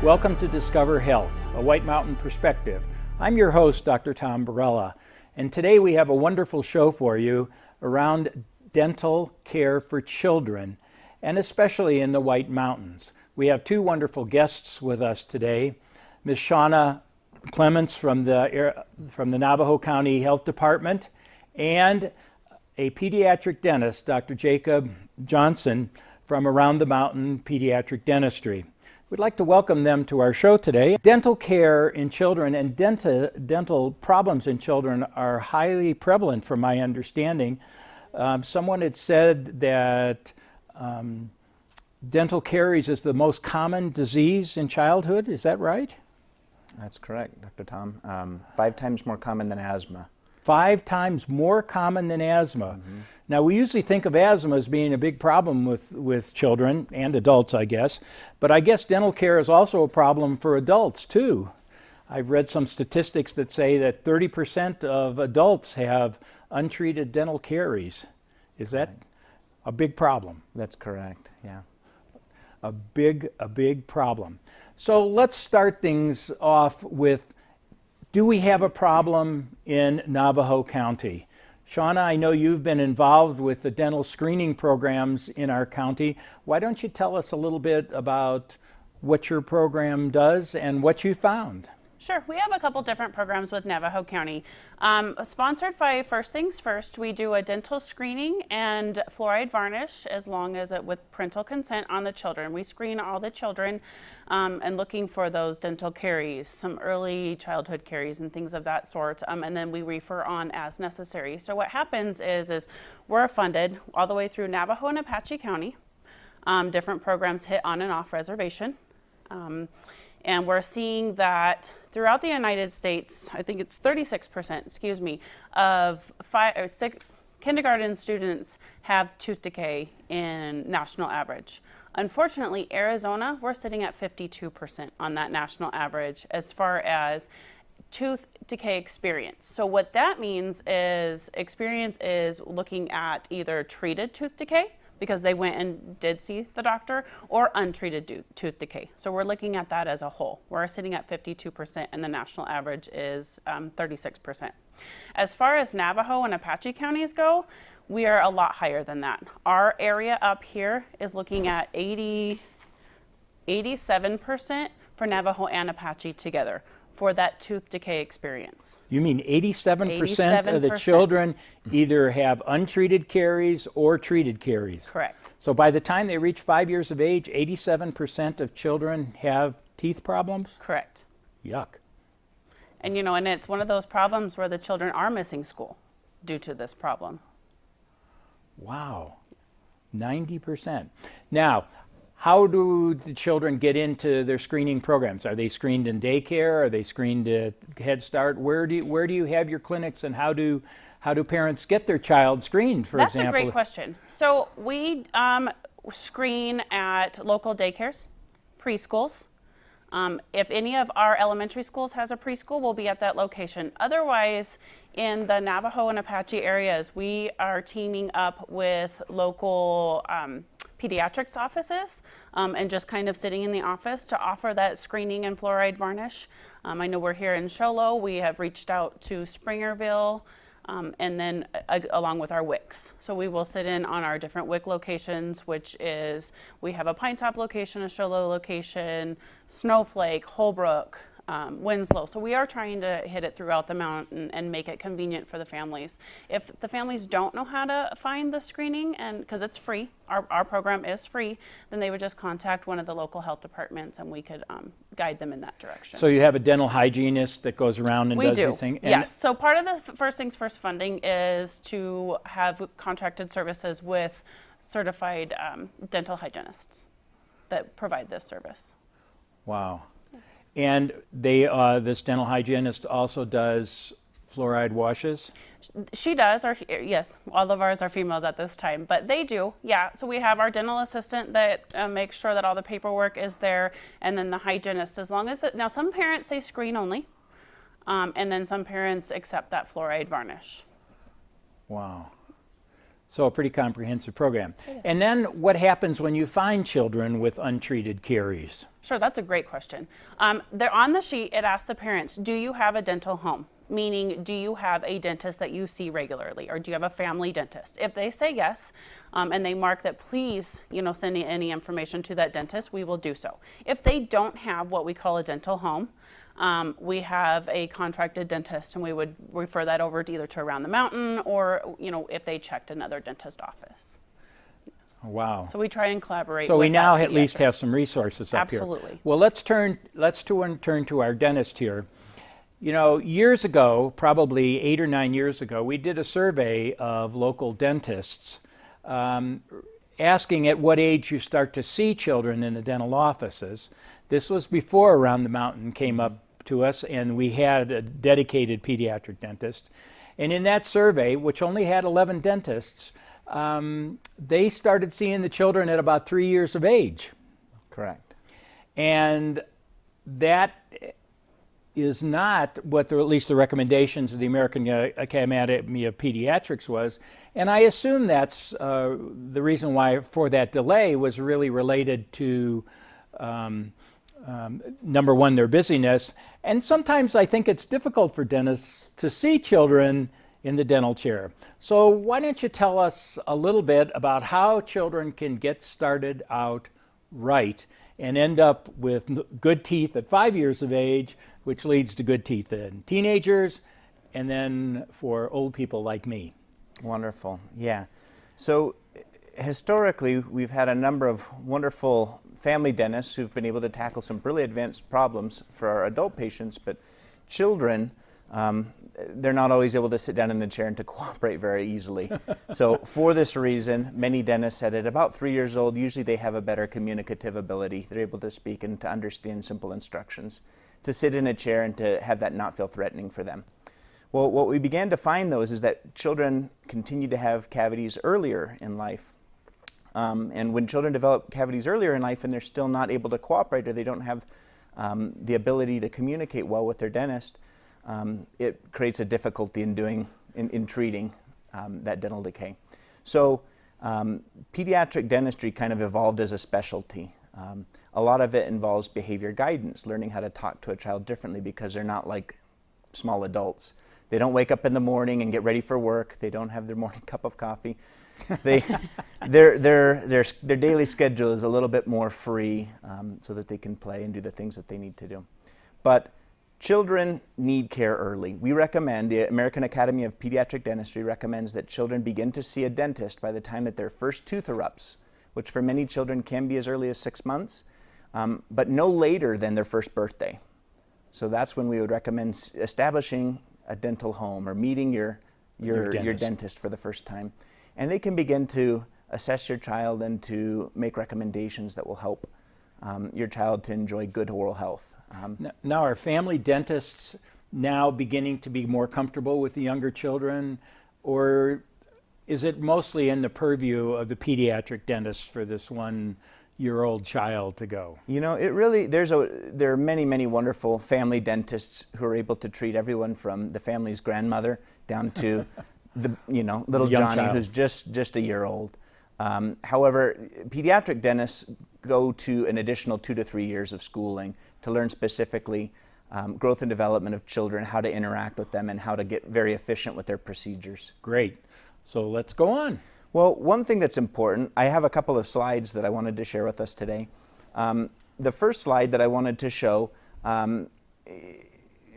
Welcome to Discover Health, a White Mountain perspective. I'm your host, Dr. Tom Barela, and today we have a wonderful show for you around dental care for children, and especially in the White Mountains. We have two wonderful guests with us today, Ms. Shauna Clements from the Navajo County Health Department, and a pediatric dentist, Dr. Jacob Johnson from Around the Mountain Pediatric Dentistry. We'd like to welcome them to our show today. Dental care in children and dental problems in children are highly prevalent from my understanding. Someone had said that dental caries is the most common disease in childhood. Is that right? That's correct, Dr. Tom. 5 times more common than asthma. 5 times more common than asthma. Mm-hmm. Now, we usually think of asthma as being a big problem with children and adults, I guess. But I guess dental care is also a problem for adults, too. I've read some statistics that say that 30% of adults have untreated dental caries. Is that a big problem? That's correct, yeah. A big problem. So let's start things off with, do we have a problem in Navajo County? Shauna, I know you've been involved with the dental screening programs in our county. Why don't you tell us a little bit about what your program does and what you found? Sure. We have a couple different programs with Navajo County. Sponsored by First Things First, we do a dental screening and fluoride varnish as long as it with parental consent on the children. We screen all the children and looking for those dental caries, some early childhood caries and things of that sort, and then we refer on as necessary. So what happens is we're funded all the way through Navajo and Apache County. Different programs hit on and off reservation. And we're seeing that throughout the United States, I think it's 36%, of kindergarten students have tooth decay in national average. Unfortunately, Arizona, we're sitting at 52% on that national average as far as tooth decay experience. So what that means is experience is looking at either treated tooth decay, because they went and did see the doctor, or untreated tooth decay. So we're looking at that as a whole. We're sitting at 52% and the national average is 36%. As far as Navajo and Apache counties go, we are a lot higher than that. Our area up here is looking at 87% for Navajo and Apache together for that tooth decay experience. You mean 87% of the children either have untreated caries or treated caries? Correct. So by the time they reach 5 years of age, 87% of children have teeth problems? Correct. Yuck. And and it's one of those problems where the children are missing school due to this problem. Wow. 90%. Now, how do the children get into their screening programs? Are they screened in daycare? Are they screened at Head Start? Where do you have your clinics, and how do parents get their child screened, for example? That's a great question. So we screen at local daycares, preschools. If any of our elementary schools has a preschool, we'll be at that location. Otherwise, in the Navajo and Apache areas, we are teaming up with local pediatrics offices and just kind of sitting in the office to offer that screening and fluoride varnish. I know we're here in Show Low. We have reached out to Springerville and then along with our WICs. So we will sit in on our different WIC locations, which is, we have a Pine Top location, a Show Low location, Snowflake, Holbrook, Winslow. So we are trying to hit it throughout the mountain and make it convenient for the families. If the families don't know how to find the screening, and because it's free, our program is free, then they would just contact one of the local health departments and we could guide them in that direction. So you have a dental hygienist that goes around and does these things? Yes. So part of the First Things First funding is to have contracted services with certified dental hygienists that provide this service. Wow. And this dental hygienist also does fluoride washes? She does, or yes, all of ours are females at this time, but they do, yeah. So we have our dental assistant that makes sure that all the paperwork is there, and then the hygienist, as long as now some parents say screen only, and then some parents accept that fluoride varnish. Wow. So a pretty comprehensive program. And then what happens when you find children with untreated caries? Sure, that's a great question. There on the sheet, it asks the parents, do you have a dental home? Meaning, do you have a dentist that you see regularly, or do you have a family dentist? If they say yes, and they mark that, please, send any information to that dentist, we will do so. If they don't have what we call a dental home, we have a contracted dentist, and we would refer that over to either to Around the Mountain, or if they checked another dentist office. Wow. So we try and collaborate. So with we now that at least pediatric. have some resources up here. Absolutely. Well, let's turn to our dentist here. Years ago, probably 8 or 9 years ago, we did a survey of local dentists asking at what age you start to see children in the dental offices. This was before Around the Mountain came up to us, and we had a dedicated pediatric dentist. And in that survey, which only had 11 dentists, they started seeing the children at about 3 years of age. Correct. And that is not what at least the recommendations of the American Academy of Pediatrics was. And I assume that's the reason why for that delay was really related to number one, their busyness. And sometimes I think it's difficult for dentists to see children in the dental chair. So why don't you tell us a little bit about how children can get started out right and end up with good teeth at 5 years of age, which leads to good teeth in teenagers, and then for old people like me. Wonderful. Yeah. So historically, we've had a number of wonderful family dentists who've been able to tackle some really advanced problems for our adult patients, but children, they're not always able to sit down in the chair and to cooperate very easily. So for this reason, many dentists said at about 3 years old, usually they have a better communicative ability. They're able to speak and to understand simple instructions, to sit in a chair and to have that not feel threatening for them. Well, what we began to find, though, is that children continue to have cavities earlier in life. And when children develop cavities earlier in life and they're still not able to cooperate, or they don't have the ability to communicate well with their dentist, it creates a difficulty in treating that dental decay. So pediatric dentistry kind of evolved as a specialty. A lot of it involves behavior guidance, learning how to talk to a child differently because they're not like small adults. They don't wake up in the morning and get ready for work. They don't have their morning cup of coffee. Their daily schedule is a little bit more free so that they can play and do the things that they need to do. But children need care early. We recommend, the American Academy of Pediatric Dentistry recommends that children begin to see a dentist by the time that their first tooth erupts, which for many children can be as early as 6 months, but no later than their first birthday. So that's when we would recommend establishing a dental home or meeting your dentist for the first time. And they can begin to assess your child and to make recommendations that will help your child to enjoy good oral health. Now, are family dentists now beginning to be more comfortable with the younger children, or is it mostly in the purview of the pediatric dentist for this 1-year-old child to go? It really, there are many, many wonderful family dentists who are able to treat everyone from the family's grandmother down to the little young Johnny child who's just a year old. However, pediatric dentists go to an additional 2 to 3 years of schooling to learn specifically growth and development of children, how to interact with them, and how to get very efficient with their procedures. Great. So let's go on. Well, one thing that's important, I have a couple of slides that I wanted to share with us today. The first slide that I wanted to show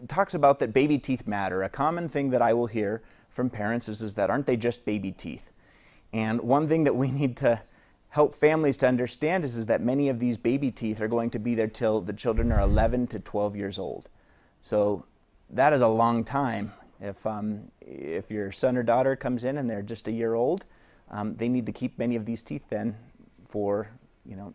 talks about that baby teeth matter. A common thing that I will hear from parents is that aren't they just baby teeth? And one thing that we need to help families to understand is that many of these baby teeth are going to be there till the children are 11 to 12 years old. So that is a long time. If your son or daughter comes in and they're just a year old, they need to keep many of these teeth then for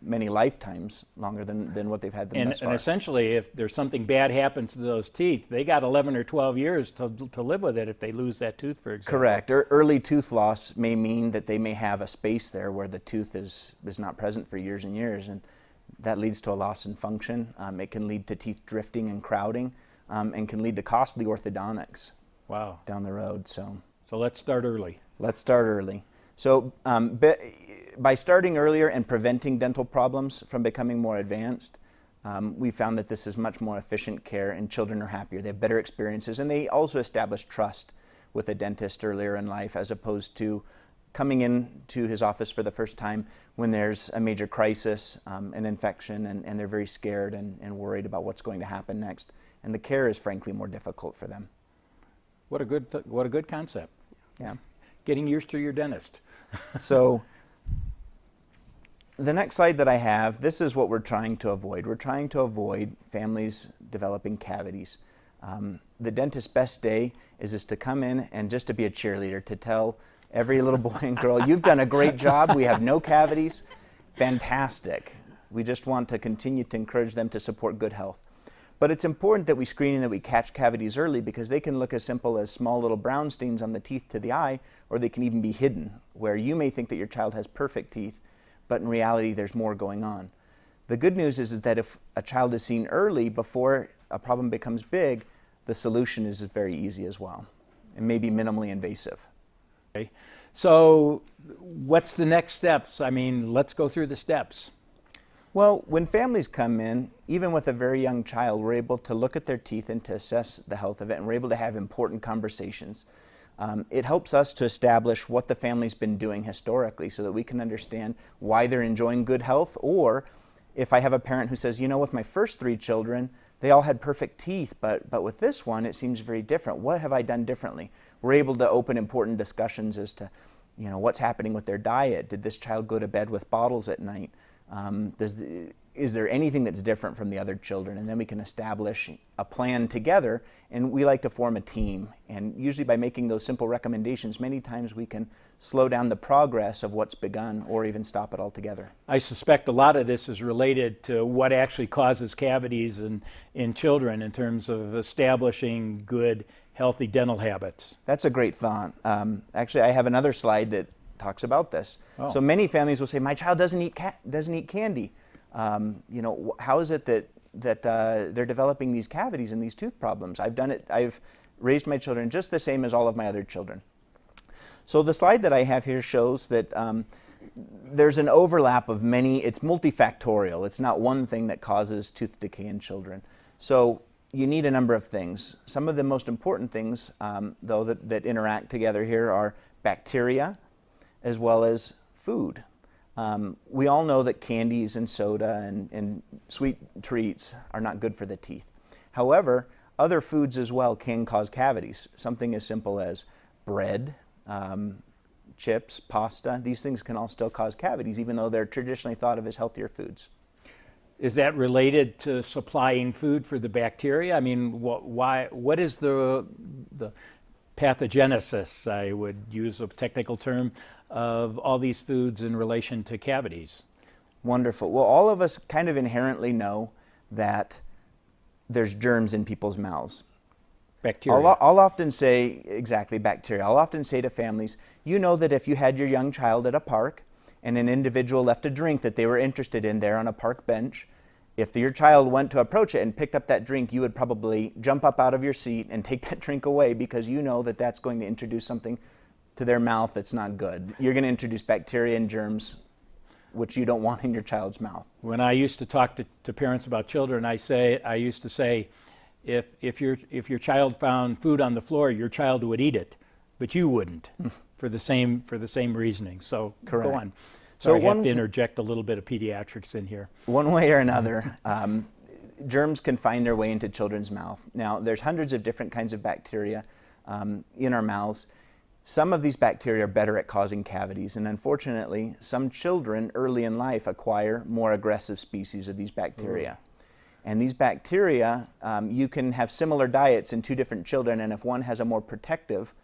many lifetimes longer than what they've had them thus far. And essentially, if there's something bad happens to those teeth, they got 11 or 12 years to live with it if they lose that tooth, for example. Correct. Early tooth loss may mean that they may have a space there where the tooth is not present for years and years, and that leads to a loss in function. It can lead to teeth drifting and crowding, and can lead to costly orthodontics. Wow. Down the road. So let's start early. Let's start early. So by starting earlier and preventing dental problems from becoming more advanced, we found that this is much more efficient care, and children are happier. They have better experiences, and they also establish trust with a dentist earlier in life, as opposed to coming into his office for the first time when there's a major crisis, an infection, and they're very scared and worried about what's going to happen next. And the care is frankly more difficult for them. What a good concept. Yeah. Getting used to your dentist. So the next slide that I have, this is what we're trying to avoid. We're trying to avoid families developing cavities. The dentist's best day is just to come in and just to be a cheerleader, to tell every little boy and girl, you've done a great job, we have no cavities, fantastic. We just want to continue to encourage them to support good health. But it's important that we screen and that we catch cavities early, because they can look as simple as small little brown stains on the teeth to the eye, or they can even be hidden, where you may think that your child has perfect teeth, but in reality there's more going on. The good news is that if a child is seen early before a problem becomes big, the solution is very easy as well, and maybe minimally invasive. Okay. So what's the next steps? I mean, let's go through the steps. Well, when families come in, even with a very young child, we're able to look at their teeth and to assess the health of it, and we're able to have important conversations. It helps us to establish what the family's been doing historically, so that we can understand why they're enjoying good health, or if I have a parent who says, you know, with my first 3 children, they all had perfect teeth, but with this one, it seems very different. What have I done differently? We're able to open important discussions as to, you know, what's happening with their diet. Did this child go to bed with bottles at night? Is there anything that's different from the other children? And then we can establish a plan together, and we like to form a team. And usually by making those simple recommendations, many times we can slow down the progress of what's begun, or even stop it altogether. I suspect a lot of this is related to what actually causes cavities in children in terms of establishing good, healthy dental habits. That's a great thought. Actually, I have another slide that talks about this. Oh. So many families will say, my child doesn't eat candy. You know, how is it that they're developing these cavities and these tooth problems? I've done it. I've raised my children just the same as all of my other children. So the slide that I have here shows that there's an overlap of many. It's multifactorial. It's not one thing that causes tooth decay in children. So you need a number of things. Some of the most important things, though, that interact together here are bacteria, as well as food. We all know that candies and soda and sweet treats are not good for the teeth. However, other foods as well can cause cavities. Something as simple as bread, chips, pasta, these things can all still cause cavities, even though they're traditionally thought of as healthier foods. Is that related to supplying food for the bacteria? I mean, what is the pathogenesis, I would use a technical term, of all these foods in relation to cavities? Wonderful. Well, all of us kind of inherently know that there's germs in people's mouths. Bacteria. I'll often say, exactly, bacteria. I'll often say to families, you know that if you had your young child at a park and an individual left a drink that they were interested in there on a park bench, if your child went to approach it and picked up that drink, you would probably jump up out of your seat and take that drink away, because you know that that's going to introduce something to their mouth that's not good. You're going to introduce bacteria and germs which you don't want in your child's mouth. When I used to talk to parents about children, I used to say, if your child found food on the floor, your child would eat it, but you wouldn't, for the same reasoning. So Correct. Go on. So I have to interject a little bit of pediatrics in here. One way or another, germs can find their way into children's mouth. Now, there's hundreds of different kinds of bacteria in our mouths. Some of these bacteria are better at causing cavities, and unfortunately, some children early in life acquire more aggressive species of these bacteria. And these bacteria, you can have similar diets in 2 different children, and if one has a more protective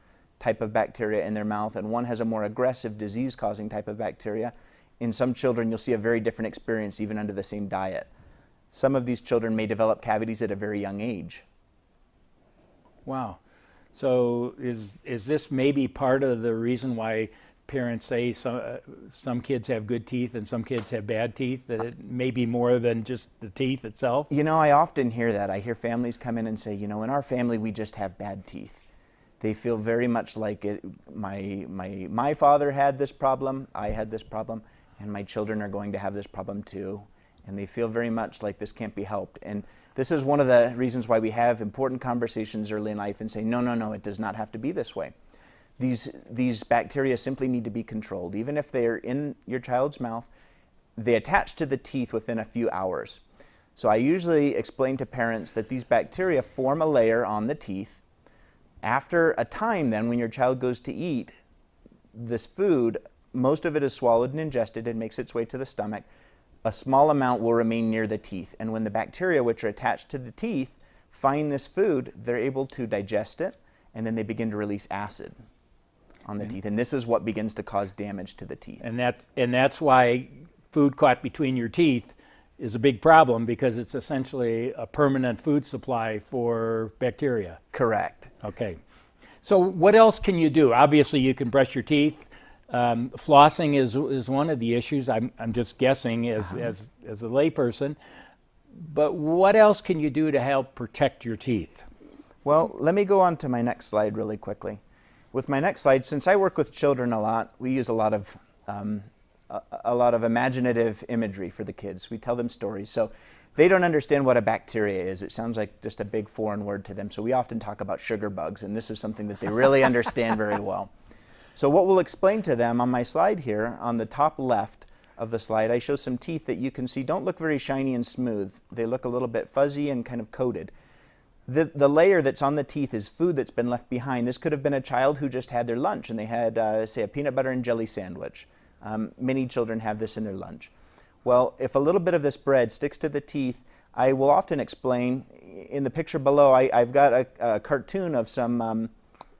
type of bacteria in their mouth and one has a more aggressive disease-causing type of bacteria, in some children you'll see a very different experience even under the same diet. Some of these children may develop cavities at a very young age. Wow. So is this maybe part of the reason why parents say some kids have good teeth and some kids have bad teeth, that it may be more than just the teeth itself? You know, I often hear that. I hear families come in and say, you know, in our family we just have bad teeth. They feel very much like my father had this problem, I had this problem, and my children are going to have this problem too. And they feel very much like this can't be helped. And this is one of the reasons why we have important conversations early in life and say, no, no, no, it does not have to be this way. These bacteria simply need to be controlled. Even if they're in your child's mouth, they attach to the teeth within a few hours. So I usually explain to parents that these bacteria form a layer on the teeth. After a time then, when your child goes to eat this food, most of it is swallowed and ingested and makes its way to the stomach. A small amount will remain near the teeth. And when the bacteria, which are attached to the teeth, find this food, they're able to digest it, and then they begin to release acid on the teeth. And this is what begins to cause damage to the teeth. And that's why food caught between your teeth is a big problem, because it's essentially a permanent food supply for bacteria. Correct. Okay. So what else can you do? Obviously, you can brush your teeth. Flossing is one of the issues. I'm just guessing as a layperson. But what else can you do to help protect your teeth? Well, let me go on to my next slide really quickly. With my next slide, since I work with children a lot, we use a lot of imaginative imagery for the kids. We tell them stories. So they don't understand what a bacteria is. It sounds like just a big foreign word to them. So we often talk about sugar bugs, and this is something that they really understand very well. So what we'll explain to them on my slide here, on the top left of the slide, I show some teeth that you can see don't look very shiny and smooth. They look a little bit fuzzy and kind of coated. The layer that's on the teeth is food that's been left behind. This could have been a child who just had their lunch and they had, say, a peanut butter and jelly sandwich. Many children have this in their lunch. Well, if a little bit of this bread sticks to the teeth, I will often explain, in the picture below, I've got a cartoon of some,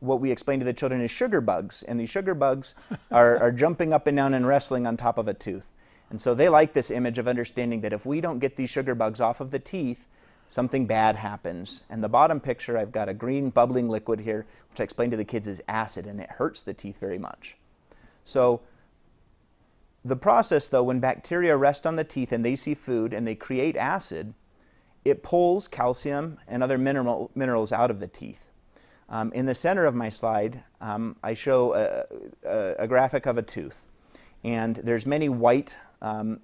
what we explain to the children is sugar bugs. And these sugar bugs are jumping up and down and wrestling on top of a tooth. And so they like this image of understanding that if we don't get these sugar bugs off of the teeth, something bad happens. And the bottom picture, I've got a green bubbling liquid here, which I explain to the kids is acid, and it hurts the teeth very much. So the process, though, when bacteria rest on the teeth and they see food and they create acid, it pulls calcium and other minerals out of the teeth. In the center of my slide, I show a graphic of a tooth. And there's many white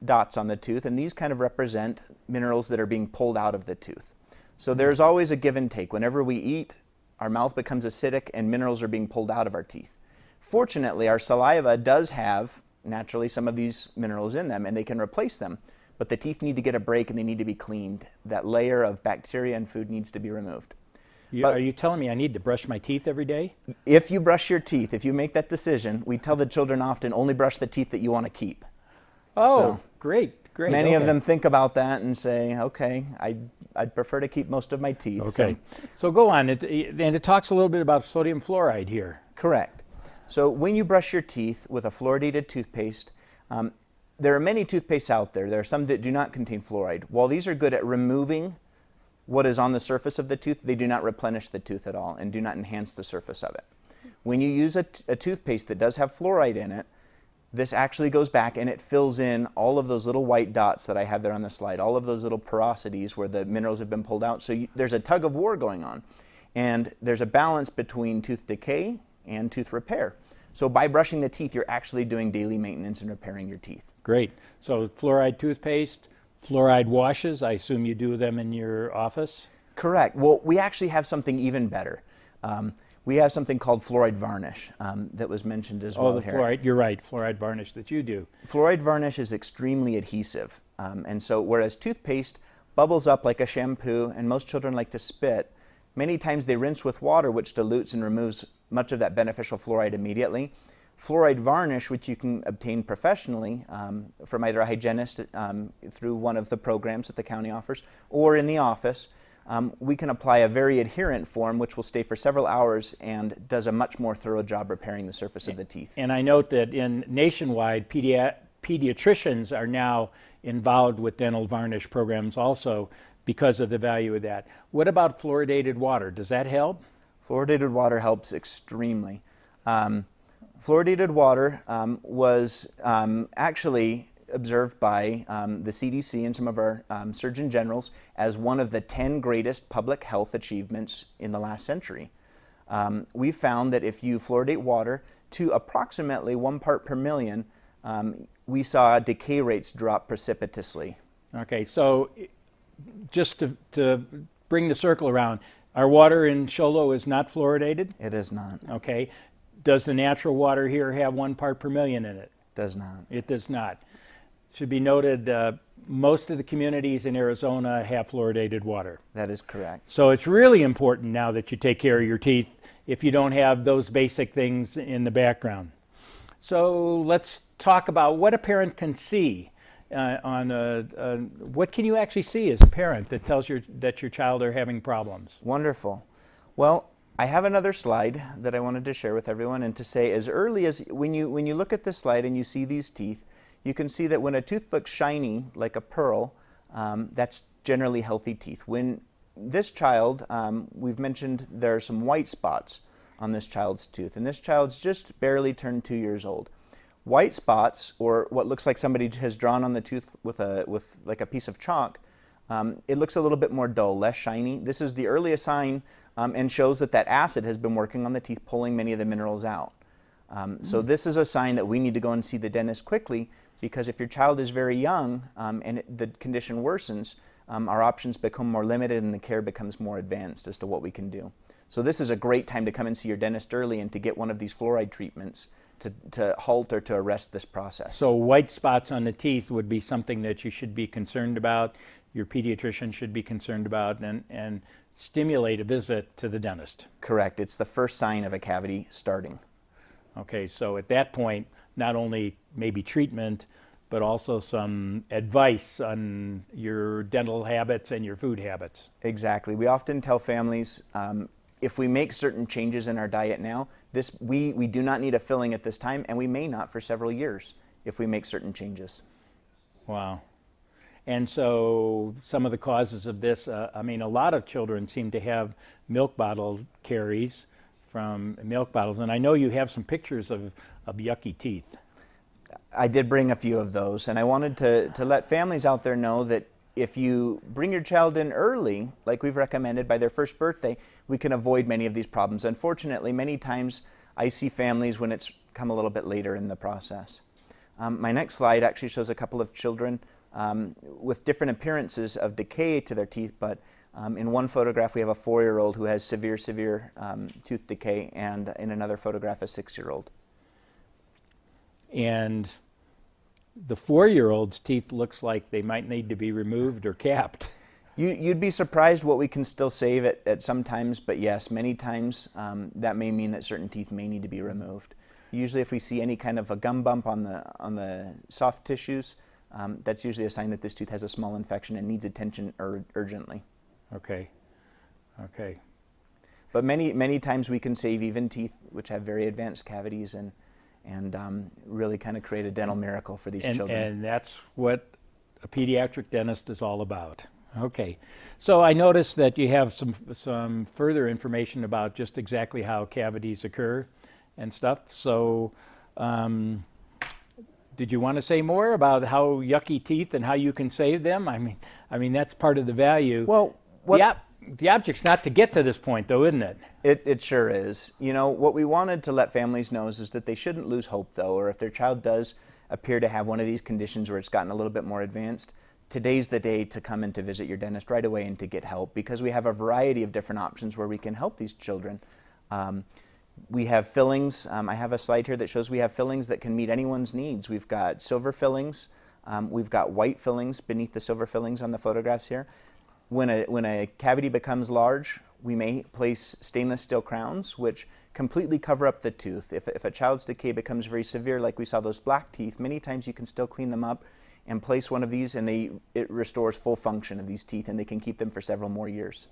dots on the tooth, and these kind of represent minerals that are being pulled out of the tooth. So there's always a give and take. Whenever we eat, our mouth becomes acidic and minerals are being pulled out of our teeth. Fortunately, our saliva does have naturally some of these minerals in them, and they can replace them. But the teeth need to get a break and they need to be cleaned. That layer of bacteria and food needs to be removed. Are you telling me I need to brush my teeth every day? If you brush your teeth, if you make that decision, we tell the children often only brush the teeth that you want to keep. Oh, So great. many of them think about that and say, okay, I'd prefer to keep most of my teeth. Okay. So go on. And it talks a little bit about sodium fluoride here. Correct. So when you brush your teeth with a fluoridated toothpaste, there are many toothpastes out there. There are some that do not contain fluoride. While these are good at removing what is on the surface of the tooth, they do not replenish the tooth at all and do not enhance the surface of it. When you use a toothpaste that does have fluoride in it, this actually goes back and it fills in all of those little white dots that I have there on the slide, all of those little porosities where the minerals have been pulled out. So there's a tug of war going on. And there's a balance between tooth decay and tooth repair. So by brushing the teeth, you're actually doing daily maintenance and repairing your teeth. Great. So fluoride toothpaste, fluoride washes, I assume you do them in your office? Correct. Well, we actually have something even better. We have something called fluoride varnish that was mentioned as well here. Fluoride, you're right, fluoride varnish that you do. Fluoride varnish is extremely adhesive. And so whereas toothpaste bubbles up like a shampoo and most children like to spit, many times they rinse with water, which dilutes and removes much of that beneficial fluoride immediately. Fluoride varnish, which you can obtain professionally from either a hygienist through one of the programs that the county offers, or in the office, we can apply a very adherent form which will stay for several hours and does a much more thorough job repairing the surface of the teeth. And I note that nationwide, pediatricians are now involved with dental varnish programs also because of the value of that. What about fluoridated water? Does that help? Fluoridated water helps extremely. Fluoridated water was actually observed by the CDC and some of our Surgeon Generals as one of the 10 greatest public health achievements in the last century. We found that if you fluoridate water to approximately 1 part per million, we saw decay rates drop precipitously. Okay, so just to bring the circle around, our water in Sholo is not fluoridated? It is not. Okay. Does the natural water here have 1 part per million in it? Does not. It does not. It should be noted, most of the communities in Arizona have fluoridated water. That is correct. So it's really important now that you take care of your teeth if you don't have those basic things in the background. So let's talk about what a parent can see. What can you actually see as a parent that tells you that your child are having problems? Wonderful. Well, I have another slide that I wanted to share with everyone, and to say, as early as when you look at this slide and you see these teeth, you can see that when a tooth looks shiny like a pearl, that's generally healthy teeth. When this child, we've mentioned there are some white spots on this child's tooth, and this child's just barely turned 2 years old. White spots, or what looks like somebody has drawn on the tooth with like a piece of chalk, it looks a little bit more dull, less shiny. This is the earliest sign, and shows that acid has been working on the teeth, pulling many of the minerals out. So this is a sign that we need to go and see the dentist quickly, because if your child is very young and the condition worsens, our options become more limited and the care becomes more advanced as to what we can do. So this is a great time to come and see your dentist early and to get one of these fluoride treatments to halt or to arrest this process. So white spots on the teeth would be something that you should be concerned about, your pediatrician should be concerned about, and stimulate a visit to the dentist. Correct. It's the first sign of a cavity starting. Okay, so at that point, not only maybe treatment, but also some advice on your dental habits and your food habits. Exactly. We often tell families, if we make certain changes in our diet now, we do not need a filling at this time, and we may not for several years if we make certain changes. Wow. And so some of the causes of this, I mean, a lot of children seem to have milk bottle caries from milk bottles, and I know you have some pictures of yucky teeth. I did bring a few of those, and I wanted to let families out there know that if you bring your child in early, like we've recommended, by their first birthday, we can avoid many of these problems. Unfortunately, many times I see families when it's come a little bit later in the process. My next slide actually shows a couple of children with different appearances of decay to their teeth, but in one photograph we have a 4-year-old who has severe tooth decay, and in another photograph a 6-year-old. And the 4-year-old's teeth looks like they might need to be removed or capped. You'd be surprised what we can still save at some times, but yes, many times that may mean that certain teeth may need to be removed. Usually if we see any kind of a gum bump on the soft tissues, that's usually a sign that this tooth has a small infection and needs attention urgently. Okay. Okay. But many times we can save even teeth which have very advanced cavities and really kind of create a dental miracle for these children. And that's what a pediatric dentist is all about. Okay. So I noticed that you have some further information about just exactly how cavities occur and stuff. So did you want to say more about how yucky teeth and how you can save them? I mean that's part of the value. Well, the object's not to get to this point, though, isn't it? It sure is. You know, what we wanted to let families know is that they shouldn't lose hope, though, or if their child does appear to have one of these conditions where it's gotten a little bit more advanced, today's the day to come in to visit your dentist right away and to get help, because we have a variety of different options where we can help these children. We have fillings. I have a slide here that shows we have fillings that can meet anyone's needs. We've got silver fillings. We've got white fillings beneath the silver fillings on the photographs here. When a cavity becomes large, we may place stainless steel crowns, which completely cover up the tooth. If a child's decay becomes very severe, like we saw those black teeth, many times you can still clean them up and place one of these, and it restores full function of these teeth, and they can keep them for several more years.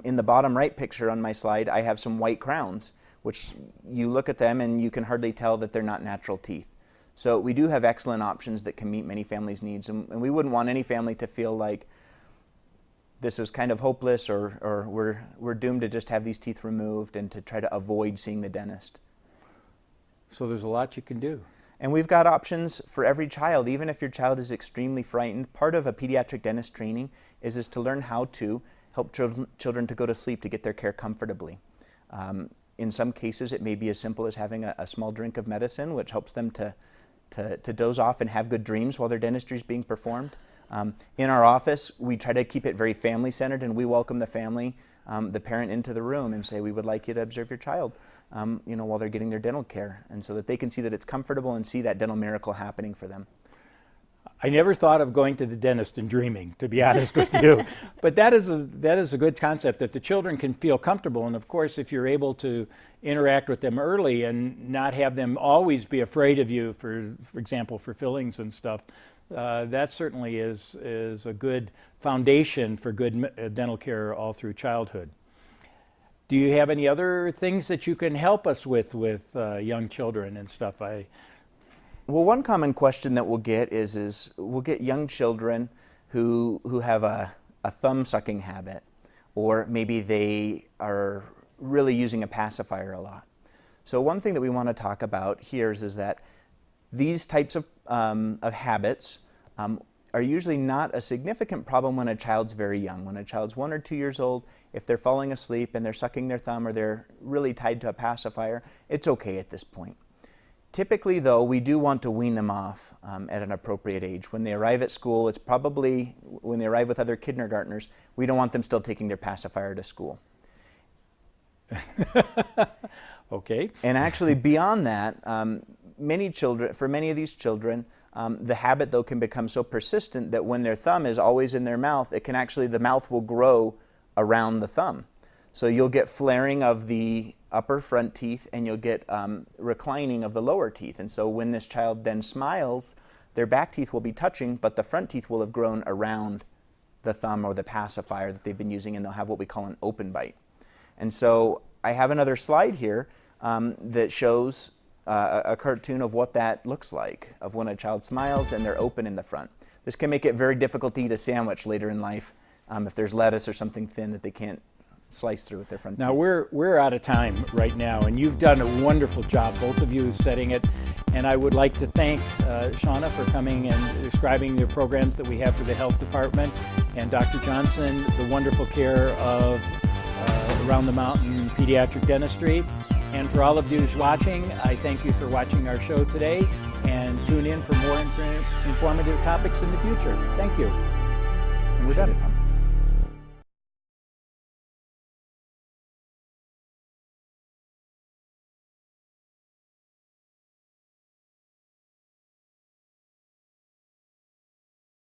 In the bottom right picture on my slide, I have some white crowns, which you look at them and you can hardly tell that they're not natural teeth. So we do have excellent options that can meet many families' needs, and we wouldn't want any family to feel like this is kind of hopeless, or we're doomed to just have these teeth removed and to try to avoid seeing the dentist. So there's a lot you can do. And we've got options for every child, even if your child is extremely frightened. Part of a pediatric dentist training is to learn how to help children to go to sleep, to get their care comfortably. In some cases, it may be as simple as having a small drink of medicine, which helps them to doze off and have good dreams while their dentistry is being performed. In our office, we try to keep it very family-centered, and we welcome the family, the parent, into the room and say, we would like you to observe your child while they're getting their dental care, and so that they can see that it's comfortable and see that dental miracle happening for them. I never thought of going to the dentist and dreaming, to be honest with you. But that is a good concept, that the children can feel comfortable. And of course, if you're able to interact with them early and not have them always be afraid of you, for example, for fillings and stuff, that certainly is a good foundation for good dental care all through childhood. Do you have any other things that you can help us with young children and stuff? Well, one common question that we'll get is we'll get young children who have a thumb sucking habit, or maybe they are really using a pacifier a lot. So one thing that we want to talk about here is that these types of habits are usually not a significant problem when a child's very young. When a child's 1 or 2 years old, if they're falling asleep and they're sucking their thumb or they're really tied to a pacifier, it's okay at this point. Typically, though, we do want to wean them off at an appropriate age. When they arrive at school, it's probably when they arrive with other kindergartners, we don't want them still taking their pacifier to school. Okay. And actually, beyond that, for many of these children, the habit, though, can become so persistent that when their thumb is always in their mouth, the mouth will grow around the thumb. So you'll get flaring of the upper front teeth, and you'll get reclining of the lower teeth. And so when this child then smiles, their back teeth will be touching, but the front teeth will have grown around the thumb or the pacifier that they've been using, and they'll have what we call an open bite. And so I have another slide here that shows a cartoon of what that looks like, of when a child smiles and they're open in the front. This can make it very difficult to eat a sandwich later in life if there's lettuce or something thin that they can't slice through with their front teeth. Now we're out of time right now, and you've done a wonderful job, both of you, setting it. And I would like to thank Shauna for coming and describing the programs that we have for the health department, and Dr. Johnson, the wonderful care of Around the Mountain Pediatric Dentistry. And for all of you who's watching, I thank you for watching our show today, and tune in for more informative topics in the future. Thank you. And we're done.